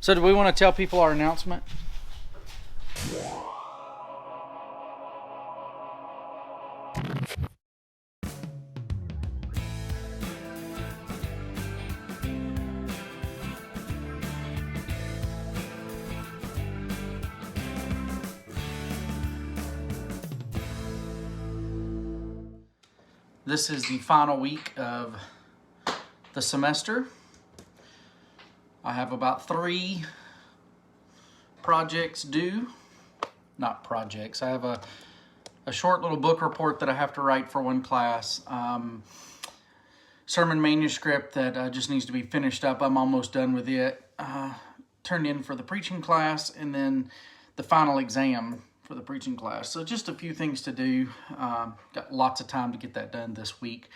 So do we want to tell people our announcement? This is the final week of the semester. I have about 3 projects due. Not projects. I have a short little book report that I have to write for one class. Sermon manuscript that just needs to be finished up. I'm almost done with it. Turned in for the preaching class, and then the final exam for the preaching class. So just a few things to do. Got lots of time to get that done this week.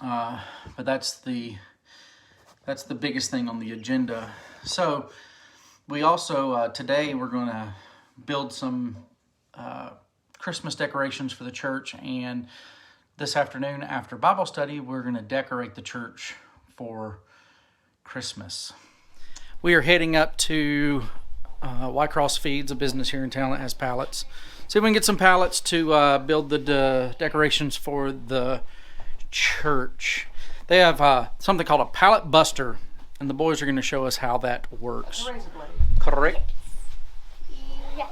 But that's the biggest thing on the agenda. So we also, today we're going to build some Christmas decorations for the church, and this afternoon after Bible study, we're going to decorate the church for Christmas. We are heading up to White Cross Feeds, a business here in town that has pallets. See if we can get some pallets to build the decorations for the church. They have something called a pallet buster, and the boys are going to show us how that works. Razor blade. Correct. Yeah.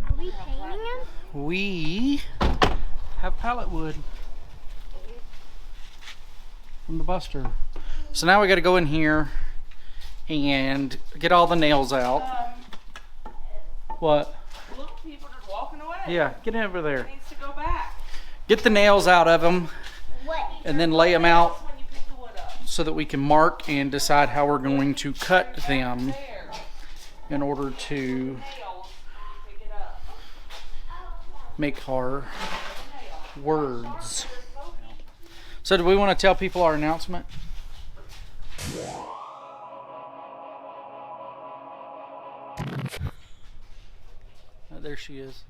Are we painting them? We have pallet wood from the buster. So now we got to go in here and get all the nails out. What? Little people just walking away. Yeah, get over there. It needs to go back. Get the nails out of them What? and then lay them out When you pick the wood up. so that we can mark and decide how we're going to cut them There. in order to Nails when you pick it up. make our words. So do we want to tell people our announcement? There she is.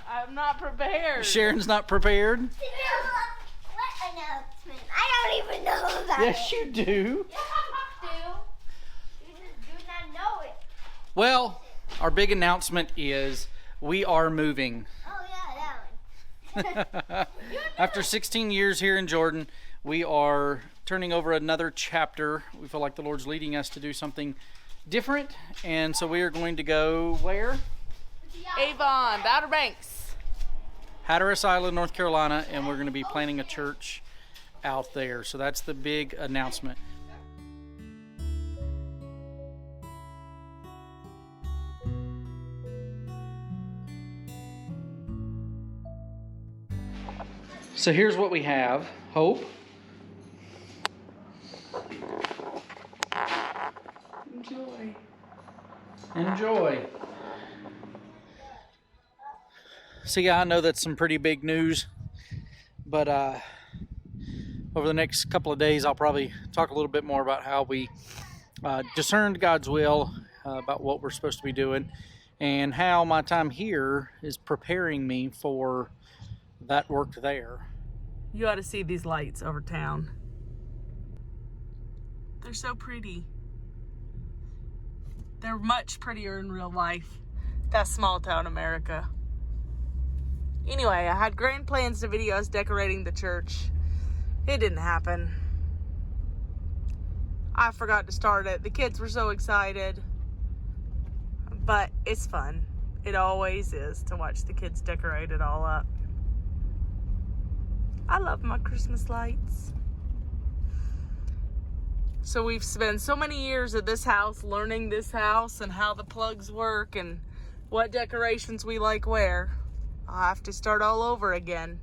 I'm not prepared. Sharon's not prepared. What announcement? I don't even know about Yes, it. you do. You do. You just do not know it. Well, our big announcement is we are moving. Oh yeah, that one. After 16 years here in Jordan, we are turning over another chapter. We feel like the Lord's leading us to do something different, and so we are going to go where? Avon, the Outer Banks. Hatteras Island, North Carolina, and we're going to be planting a church out there. So that's the big announcement. So here's what we have. Hope. Enjoy. So yeah, I know that's some pretty big news, but over the next couple of days, I'll probably talk a little bit more about how we discerned God's will, about what we're supposed to be doing, and how my time here is preparing me for that work there. You ought to see these lights over town. They're so pretty. They're much prettier in real life. That's small town America. Anyway, I had grand plans to video us decorating the church. It didn't happen. I forgot to start it. The kids were so excited. But it's fun. It always is to watch the kids decorate it all up. I love my Christmas lights. So we've spent so many years at this house learning this house and how the plugs work and what decorations we like where. I'll have to start all over again.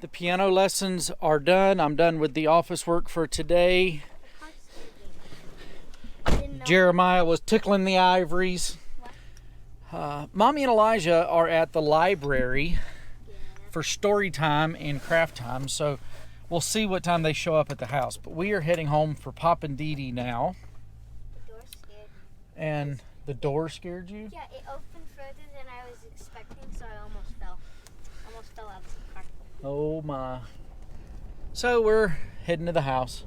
The piano lessons are done. I'm done with the office work for today. Jeremiah was tickling the ivories. Mommy and Elijah are at the library for story time and craft time, so we'll see what time they show up at the house. But we are heading home for Pop and Dee Dee now. The door scared me. And the door scared you? Yeah, it opened further than I was expecting, so I almost fell. Almost fell out of the car. Oh my. So we're heading to the house.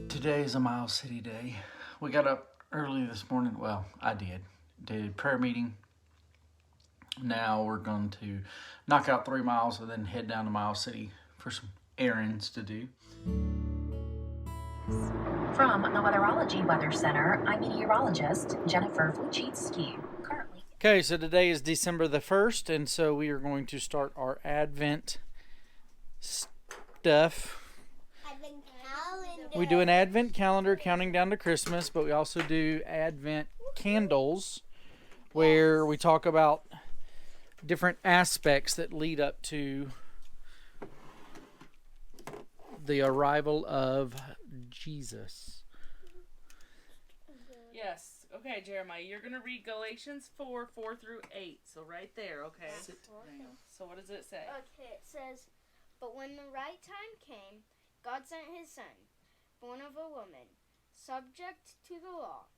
Today is a Miles City day. We got up early this morning. Well, I did prayer meeting. Now we're going to knock out 3 miles and then head down to Miles City for some errands to do. From the Weatherology Weather Center, I'm meteorologist Jennifer Fluchitsky. Currently. Okay, so today is December the 1st, and so we are going to start our Advent stuff. Advent calendar. We do an Advent calendar counting down to Christmas, but we also do Advent candles where we talk about different aspects that lead up to the arrival of Jesus. Yes. Okay, Jeremiah, you're going to read Galatians 4 through 8. So right there, okay. So what does it say? Okay, it says, "But when the right time came, God sent his son, born of a woman, subject to the law.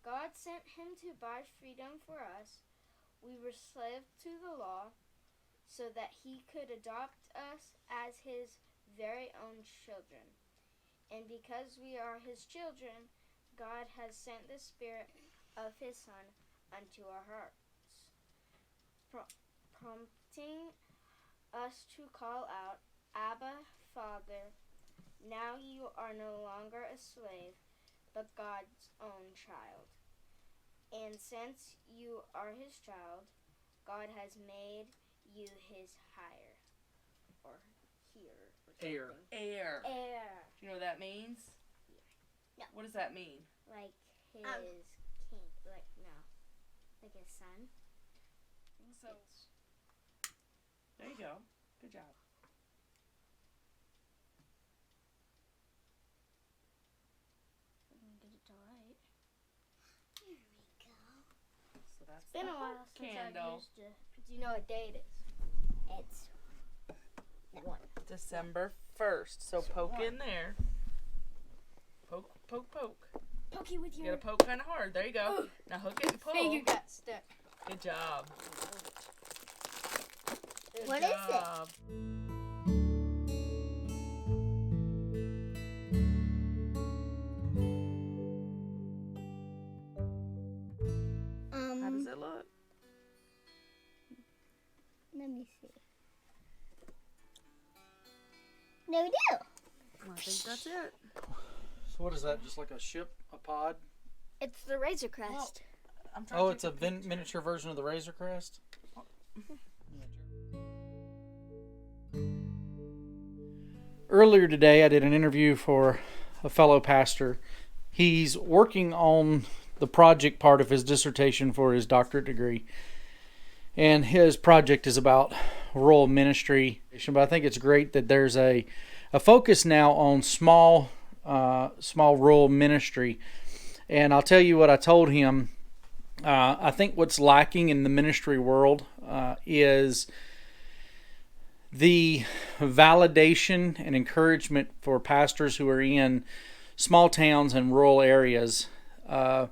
God sent him to buy freedom for us. We were slaves to the law, so that he could adopt us as his very own children. And because we are his children, God has sent the Spirit of his Son unto our hearts, prompting us to call out, Abba, Father. Now you are no longer a slave, but God's own child. And since you are his child, God has made you his hire." Or here. Heir. Heir. Heir. Do you know what that means? No. What does that mean? Like his king. Like, no. Like his son. So, there you go. Good job. I'm gonna get it to right. There we go. So that's Been the a while since I've candle. used it. Do you know what day it is? It's 1. December 1st. So poke in there. Poke, poke, poke. Poke it with You your gotta poke kind of hard. There you go. Now hook it and pull. finger got stuck. Good job. Good What is it? job. How does it look? Let me see. No, we do. I think that's it. So what is that? Just like a ship, a pod? It's the Razor Crest. Well, I'm trying Oh, to it's a miniature version of the Razor Crest? Earlier today, I did an interview for a fellow pastor. He's working on the project part of his dissertation for his doctorate degree. And his project is about rural ministry. But I think it's great that there's a focus now on small rural ministry. And I'll tell you what I told him. I think what's lacking in the ministry world is the validation and encouragement for pastors who are in small towns and rural areas. The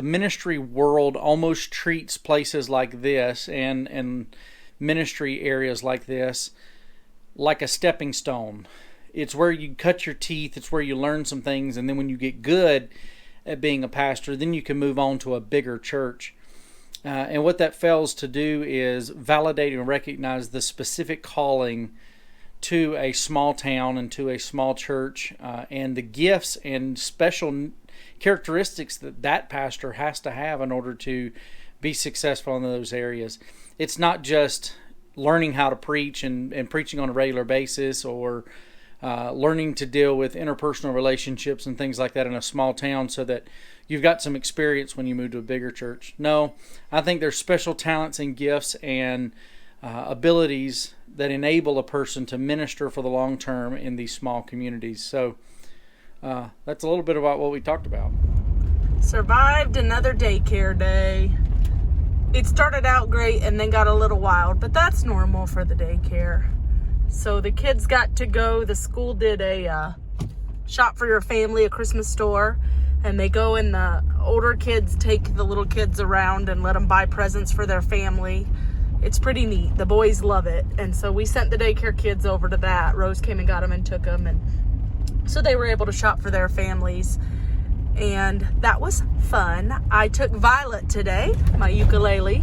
ministry world almost treats places like this and ministry areas like this like a stepping stone. It's where you cut your teeth, it's where you learn some things, and then when you get good at being a pastor, then you can move on to a bigger church. And what that fails to do is validate and recognize the specific calling to a small town and to a small church, and the gifts and special characteristics that pastor has to have in order to be successful in those areas. It's not just learning how to preach and preaching on a regular basis, or learning to deal with interpersonal relationships and things like that in a small town so that you've got some experience when you move to a bigger church. No, I think there's special talents and gifts and abilities that enable a person to minister for the long term in these small communities. So that's a little bit about what we talked about. Survived another daycare day. It started out great and then got a little wild, but that's normal for the daycare. So the kids got to go, the school did a shop for your family, a Christmas store, and they go and the older kids take the little kids around and let them buy presents for their family. It's pretty neat. The boys love it. And so we sent the daycare kids over to that. Rose came and got them and took them, and so they were able to shop for their families. And that was fun. I took Violet today, my ukulele,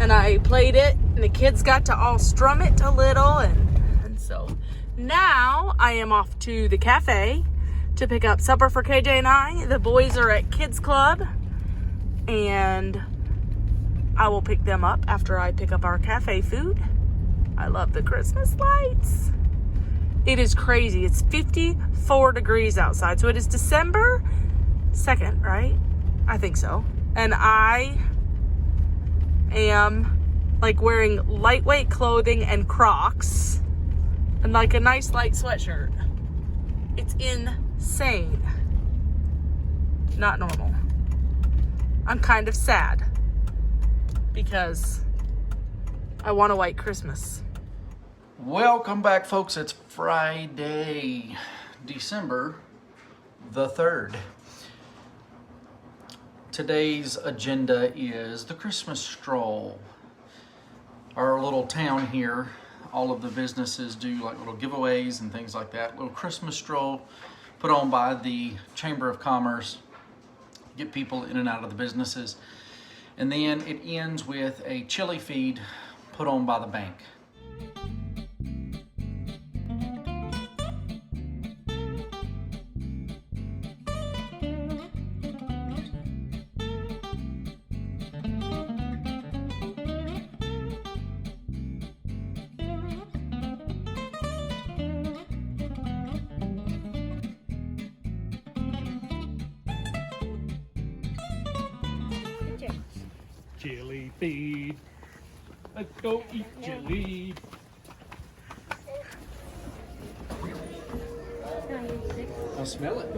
and I played it, and the kids got to all strum it a little, and so now I am off to the cafe to pick up supper for KJ and I. The boys are at Kids Club, and I will pick them up after I pick up our cafe food. I love the Christmas lights. It is crazy. It's 54 degrees outside, so it is December 2nd, right? I think so. And I am like wearing lightweight clothing and Crocs and like a nice light sweatshirt. It's insane. Not normal. I'm kind of sad because I want a white Christmas. Welcome back, folks. It's Friday, December the 3rd. Today's agenda is the Christmas stroll. Our little town here, all of the businesses do like little giveaways and things like that. Little Christmas stroll put on by the Chamber of Commerce, get people in and out of the businesses. And then it ends with a chili feed put on by the bank. Chili feed. Let's go eat chili. I smell it.